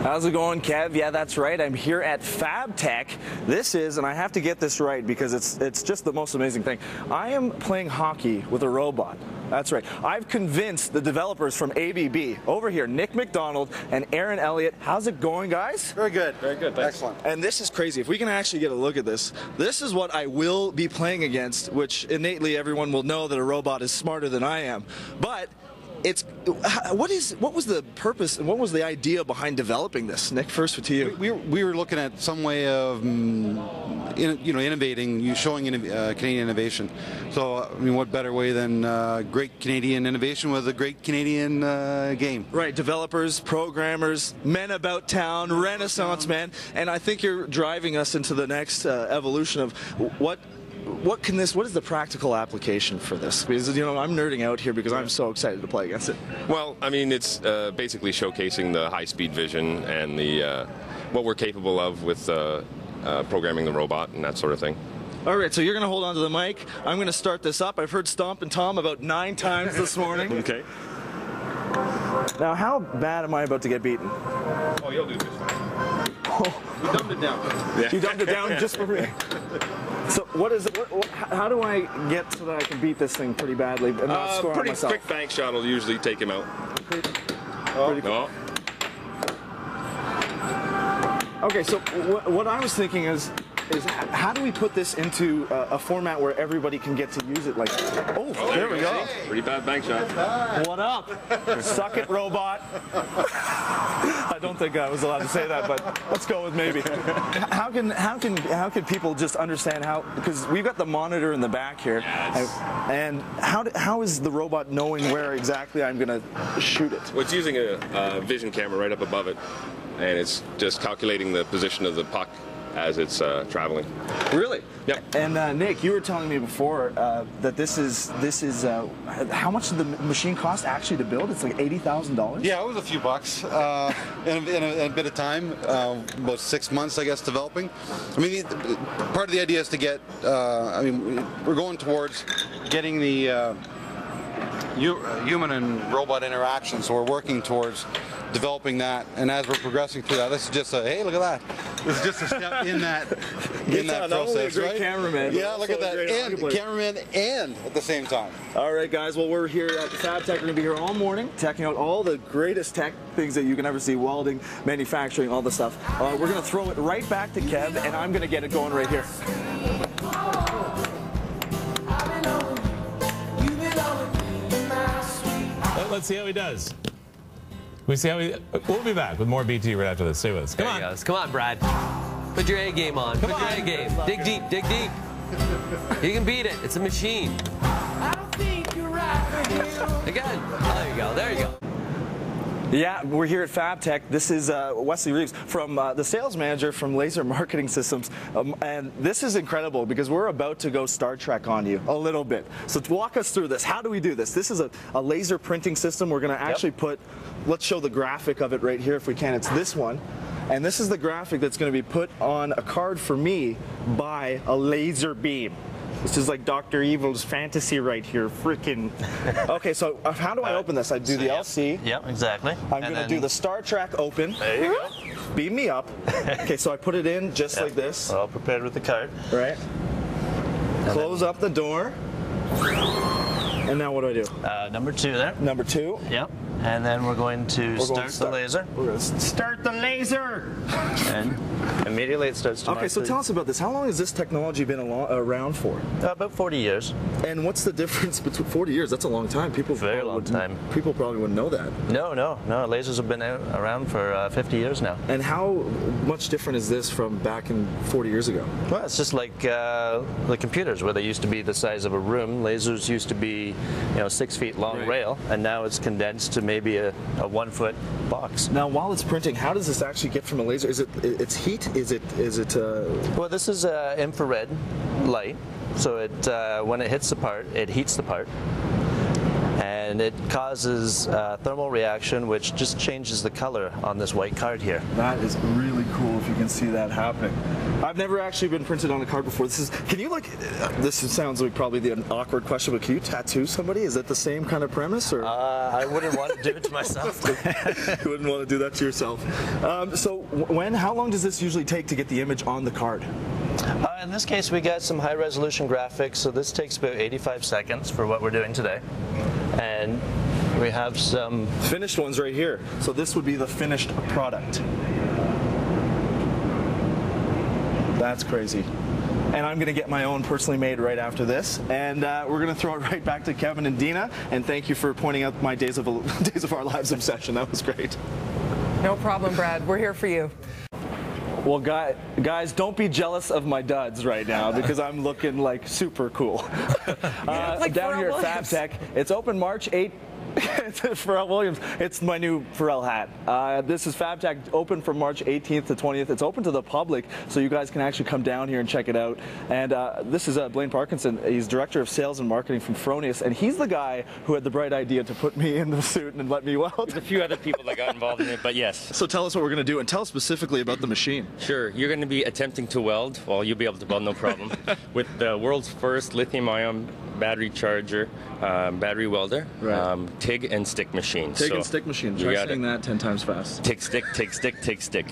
How's it going, Kev? Yeah, that's right. I'm here at FABTECH. This is, and I have to get this right because it's just the most amazing thing. I am playing hockey with a robot. That's right. I've convinced the developers from ABB over here, Nick McDonald and Aaron Elliott. How's it going, guys? Very good. Very good. Thanks. Excellent. And this is crazy. If we can actually get a look at this, this is what I will be playing against, which innately everyone will know that a robot is smarter than I am. But what was the purpose and what was the idea behind developing this? Nick, first to you. We were looking at some way of innovating, showing Canadian innovation. So I mean, what better way than great Canadian innovation with a great Canadian game? Right, developers, programmers, men about town, Renaissance man, and I think you're driving us into the next evolution of what is the practical application for this? Because, I'm nerding out here because I'm so excited to play against it. Well, I mean, it's basically showcasing the high-speed vision and the what we're capable of with programming the robot and that sort of thing. All right, so you're going to hold on to the mic. I'm going to start this up. I've heard Stomp and Tom about 9 times this morning. Okay. Now, how bad am I about to get beaten? Oh, you'll do this. Oh. We dumbed it down. Yeah. You dumped it down just for me. So what is it? How do I get so that I can beat this thing pretty badly and not score on pretty myself? quick bank shot will usually take him out. Pretty cool. No. Okay, so what I was thinking is how do we put this into a format where everybody can get to use it? Like, oh, there we go. Pretty bad bank shot. What up? Suck it, robot. I don't think I was allowed to say that, but let's go with maybe. How can people just understand how? Because we've got the monitor in the back here, and how is the robot knowing where exactly I'm going to shoot it? Well, it's using a vision camera right up above it, and it's just calculating the position of the puck as it's traveling. Really? Yep. And Nick, you were telling me before that this is how much did the machine cost actually to build? It's like $80,000. Yeah, it was a few bucks in a bit of time, about 6 months, I guess, developing. I mean, part of the idea is to get. I mean, we're going towards getting the human and robot interaction, so we're working towards developing that, and as we're progressing through that, this is just a, hey, look at that. This is just a step in that process, great right? cameraman. Yeah, look at that, and cameraman and at the same time. All right, guys, well, we're here at FABTECH. We're going to be here all morning, checking out all the greatest tech things that you can ever see, welding, manufacturing, all the stuff. We're going to throw it right back to Kev, and I'm going to get it going right here. Let's see how he does. We'll be back with more BT right after this. Stay with us. Come on. Come on, Brad. Put your A game on. Put your A game. Dig deep. Dig deep. You can beat it. It's a machine. Again. Oh, there you go. There you go. Yeah, we're here at FABTECH. This is Wesley Reeves, from the sales manager from Laser Marketing Systems. And this is incredible because we're about to go Star Trek on you a little bit. So to walk us through this, how do we do this? This is a laser printing system. We're going to actually put, let's show the graphic of it right here if we can. It's this one. And this is the graphic that's going to be put on a card for me by a laser beam. This is like Dr. Evil's fantasy right here, freaking. Okay, so how do I open this? I do the LC. Yep, exactly. I'm going to do the Star Trek open. There you go. Beam me up. Okay, so I put it in just like this. All prepared with the card. Right. Close up the door. And now what do I do? Number 2 there. Number 2. Yep. And then we're going to start the laser. We're going to start the laser! And immediately it starts to Okay, so tell us about this. How long has this technology been around for? About 40 years. And what's the difference between 40 years? That's a long time. Very long time. People probably wouldn't know that. No. Lasers have been around for 50 years now. And how much different is this from back in 40 years ago? Well, it's just like the computers, where they used to be the size of a room. Lasers used to be, 6 feet long rail, and now it's condensed to maybe a 1 foot box. Now, while it's printing, how does this actually get from a laser? Is it's heat? Is it? Well, this is infrared light, so it when it hits the part, it heats the part, and it causes a thermal reaction which just changes the color on this white card here. That is really cool if you can see that happening. I've never actually been printed on a card before. Can you this sounds like probably an awkward question, but can you tattoo somebody? Is that the same kind of premise? Or I wouldn't want to do it to myself. You wouldn't want to do that to yourself. How long does this usually take to get the image on the card? In this case, we got some high resolution graphics, so this takes about 85 seconds for what we're doing today. And we have some finished ones right here. So this would be the finished product. That's crazy. And I'm going to get my own personally made right after this. And we're going to throw it right back to Kevin and Dina. And thank you for pointing out my Days of Our Lives obsession. That was great. No problem, Brad. We're here for you. Well, guys, don't be jealous of my duds right now because I'm looking like super cool. Down here at FABTECH, it's open March 8th. Pharrell Williams. It's my new Pharrell hat. This is FABTECH, open from March 18th to 20th. It's open to the public, so you guys can actually come down here and check it out. And this is Blaine Parkinson. He's Director of Sales and Marketing from Fronius, and he's the guy who had the bright idea to put me in the suit and let me weld. There's a few other people that got involved in it, but yes. So tell us what we're going to do, and tell us specifically about the machine. Sure. You're going to be attempting to weld. Well, you'll be able to weld, no problem. With the world's first lithium-ion battery charger, battery welder, right. TIG and stick machine. TIG and stick machine. Try saying that 10 times fast. TIG, stick, TIG, stick, TIG, stick.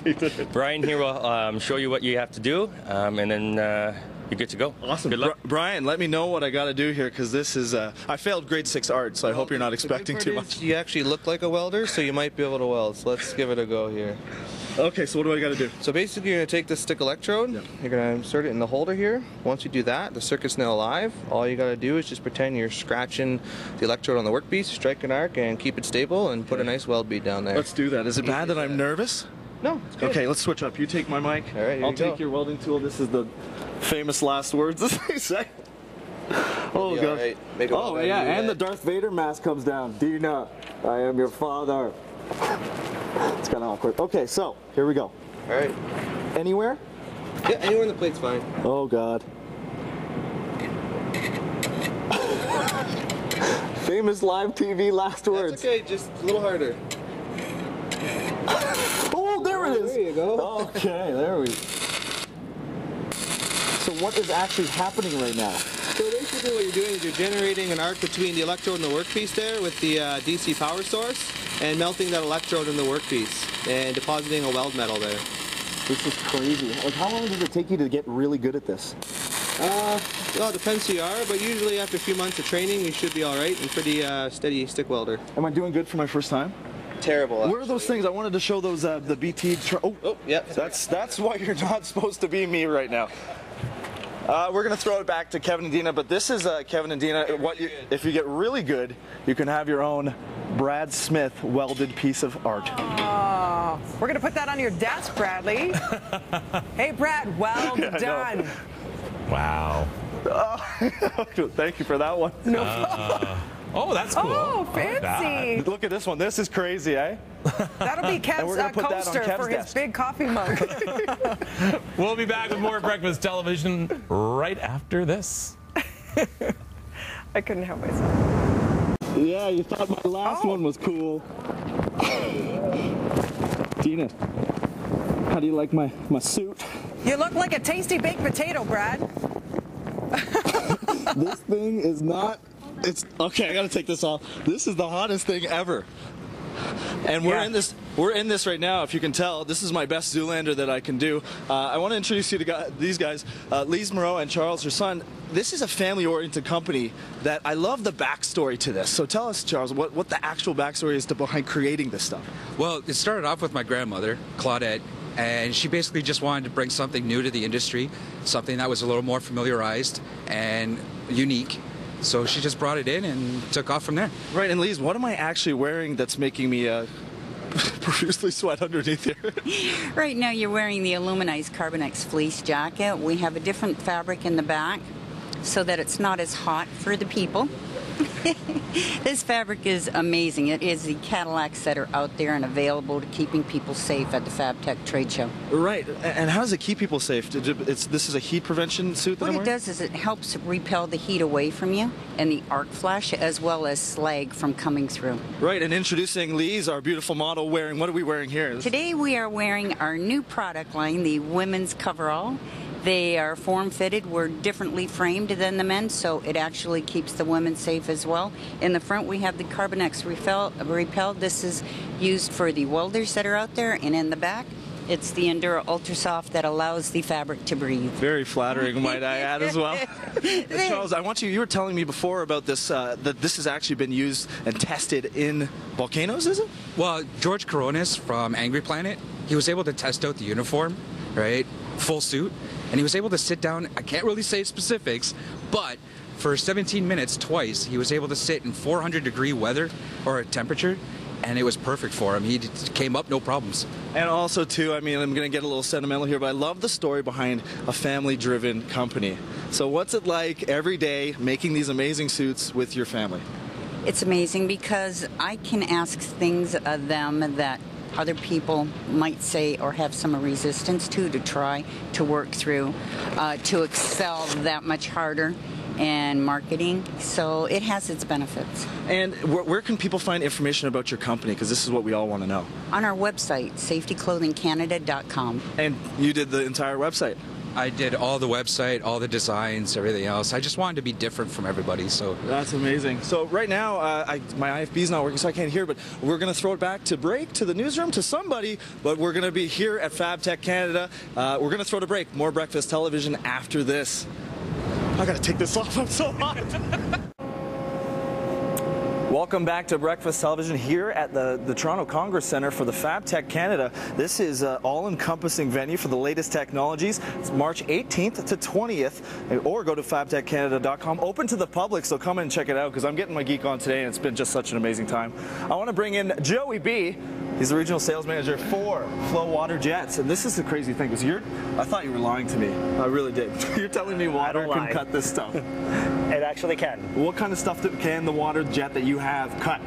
Brian here will show you what you have to do, and then you're good to go. Awesome. Good luck. Brian, let me know what I got to do here, because this is, I failed grade 6 art, so I hope you're not expecting too much. You actually look like a welder, so you might be able to weld. So let's give it a go here. Okay, so what do I got to do? So basically you're going to take this stick electrode, you're going to insert it in the holder here. Once you do that, the circuit's now alive. All you got to do is just pretend you're scratching the electrode on the workpiece, strike an arc, and keep it stable, and put a nice weld bead down there. Let's do that. Is it bad that I'm nervous? No, it's good. Okay, let's switch up. You take my mic. All right, I'll take your welding tool. This is the famous last words, as they say. Oh, God. Right. Oh, yeah, and the Darth Vader mask comes down. Dina, I am your father. It's kind of awkward. Okay, so here we go. All right. Anywhere? Yeah, anywhere on the plate's fine. Oh, God. Famous live TV last words. That's okay, just a little harder. Oh, there it is. There you go. Okay, there we go. So what is actually happening right now? So basically what you're doing is you're generating an arc between the electrode and the workpiece there with the DC power source, and melting that electrode in the workpiece and depositing a weld metal there. This is crazy. Like, how long does it take you to get really good at this? Well, it depends who you are, but usually after a few months of training you should be alright and pretty steady stick welder. Am I doing good for my first time? Terrible. Where are those things? I wanted to show those, the BT... Oh, yeah. That's why you're not supposed to be me right now. We're going to throw it back to Kevin and Dina, but this is Kevin and Dina. If you get really good, you can have your own Brad Smith welded piece of art. Oh, we're going to put that on your desk, Bradley. Hey, Brad, well done. Wow. Thank you for that one. No. Oh, that's cool. Oh, fancy. Look at this one. This is crazy, eh? That'll be Kev's coaster for his desk. big coffee mug. We'll be back with more Breakfast Television right after this. I couldn't help myself. Yeah, you thought my last one was cool. Dina, how do you like my suit? You look like a tasty baked potato, Brad. This thing is not... Okay, I gotta take this off. This is the hottest thing ever. And we're in this right now, if you can tell. This is my best Zoolander that I can do. I want to introduce you to these guys, Lise Moreau and Charles, her son. This is a family-oriented company that I love the backstory to this. So tell us, Charles, what the actual backstory is behind creating this stuff. Well, it started off with my grandmother, Claudette, and she basically just wanted to bring something new to the industry, something that was a little more familiarized and unique. So she just brought it in and took off from there. Right, and Lise, what am I actually wearing that's making me profusely sweat underneath here? Right now you're wearing the aluminized Carbonex fleece jacket. We have a different fabric in the back so that it's not as hot for the people. This fabric is amazing. It is the Cadillacs that are out there and available to keeping people safe at the FABTECH trade show. Right. And how does it keep people safe? This is a heat prevention suit that I'm What it wearing? does is it helps repel the heat away from you and the arc flash, as well as slag from coming through. Right. And introducing Lise, our beautiful model, wearing, what are we wearing here? Today we are wearing our new product line, the women's coverall. They are form-fitted. We're differently framed than the men, so it actually keeps the women safe as well. In the front, we have the Carbonex Repel. This is used for the welders that are out there, and in the back, it's the Endura Ultra Soft that allows the fabric to breathe. Very flattering, might I add as well. Charles, I want you were telling me before about this, that this has actually been used and tested in volcanoes, is it? Well, George Coronis from Angry Planet, he was able to test out the uniform, right? Full suit. And he was able to sit down, I can't really say specifics, but for 17 minutes twice, he was able to sit in 400-degree weather or temperature, and it was perfect for him. He came up no problems. And also, too, I mean, I'm going to get a little sentimental here, but I love the story behind a family-driven company. So what's it like every day making these amazing suits with your family? It's amazing because I can ask things of them that other people might say or have some resistance to try to work through, to excel that much harder in marketing. So it has its benefits. And where can people find information about your company? Because this is what we all want to know. On our website, safetyclothingcanada.com. And you did the entire website? I did all the website, all the designs, everything else. I just wanted to be different from everybody. So that's amazing. So right now, my IFB is not working, so I can't hear. But we're going to throw it back to break, to the newsroom, to somebody. But we're going to be here at FABTECH Canada. We're going to throw to break. More breakfast television after this. I got to take this off. I'm so hot. Welcome back to Breakfast Television here at the Toronto Congress Centre for the FABTECH Canada. This is an all-encompassing venue for the latest technologies. It's March 18th to 20th, or go to FABTECHCanada.com. Open to the public, so come and check it out, because I'm getting my geek on today, and it's been just such an amazing time. I want to bring in Joey B. He's the regional sales manager for Flow Water Jets, and this is the crazy thing, because I thought you were lying to me. I really did. You're telling me water can cut this stuff. It actually can. What kind of stuff can the water jet that you have cut?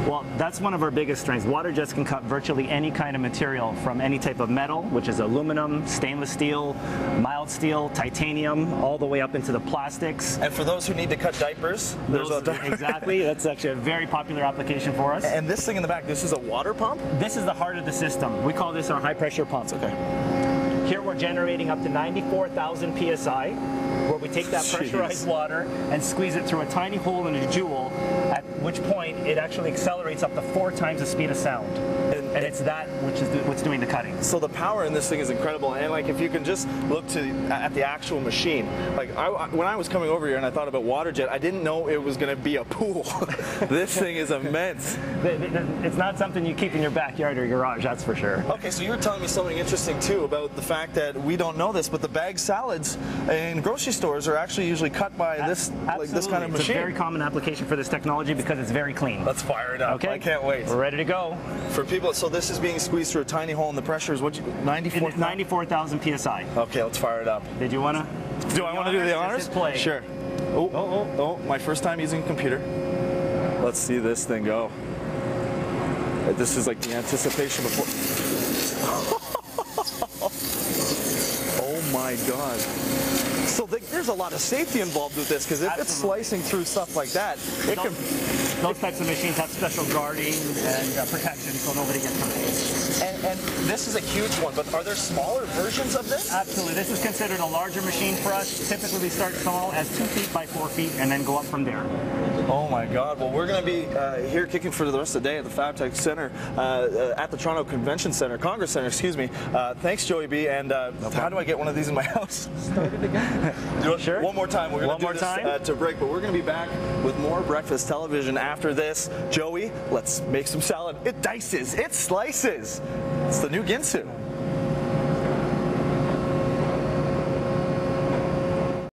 Well, that's one of our biggest strengths. Water jets can cut virtually any kind of material, from any type of metal, which is aluminum, stainless steel, mild steel, titanium, all the way up into the plastics. And for those who need to cut diapers, exactly. That's actually a very popular application for us. And this thing in the back, this is a water pump? This is the heart of the system. We call this our high pressure pump. Okay. Here we're generating up to 94,000 PSI, where we take that pressurized water and squeeze it through a tiny hole in a jewel, at which point it actually accelerates up to 4 times the speed of sound. And it's that which is what's doing the cutting. So the power in this thing is incredible. And like, if you can just look at the actual machine, like when I was coming over here and I thought about water jet, I didn't know it was going to be a pool. This thing is immense. It's not something you keep in your backyard or garage, that's for sure. Okay, so you were telling me something interesting too about the fact that we don't know this, but the bagged salads in grocery stores are actually usually cut by this, like this kind of machine. It's a very common application for this technology because it's very clean. Let's fire it up. Okay. I can't wait. We're ready to go. For people, so this is being squeezed through a tiny hole, and the pressure is what? 94,000 PSI. Okay, let's fire it up. Did you want to? Do I want to do the honors? Play. Sure. Oh, my first time using a computer. Let's see this thing go. This is like the anticipation before. Oh my God. So there's a lot of safety involved with this, because if it's slicing through stuff like that, it can... Those types of machines have special guarding and protection so nobody gets hurt. And this is a huge one, but are there smaller versions of this? Absolutely. This is considered a larger machine for us. Typically we start small as 2 feet by 4 feet and then go up from there. Oh my God. Well, we're going to be here kicking for the rest of the day at the FABTECH Center, at the Toronto Convention Center, Congress Center, excuse me. Thanks, Joey B. And how do I get one of these in my house? Start it again. Sure. One more time. We're going to do this to break, but we're going to be back with more breakfast television after this. Joey, let's make some salad. It dices. It slices. It's the new Ginsu.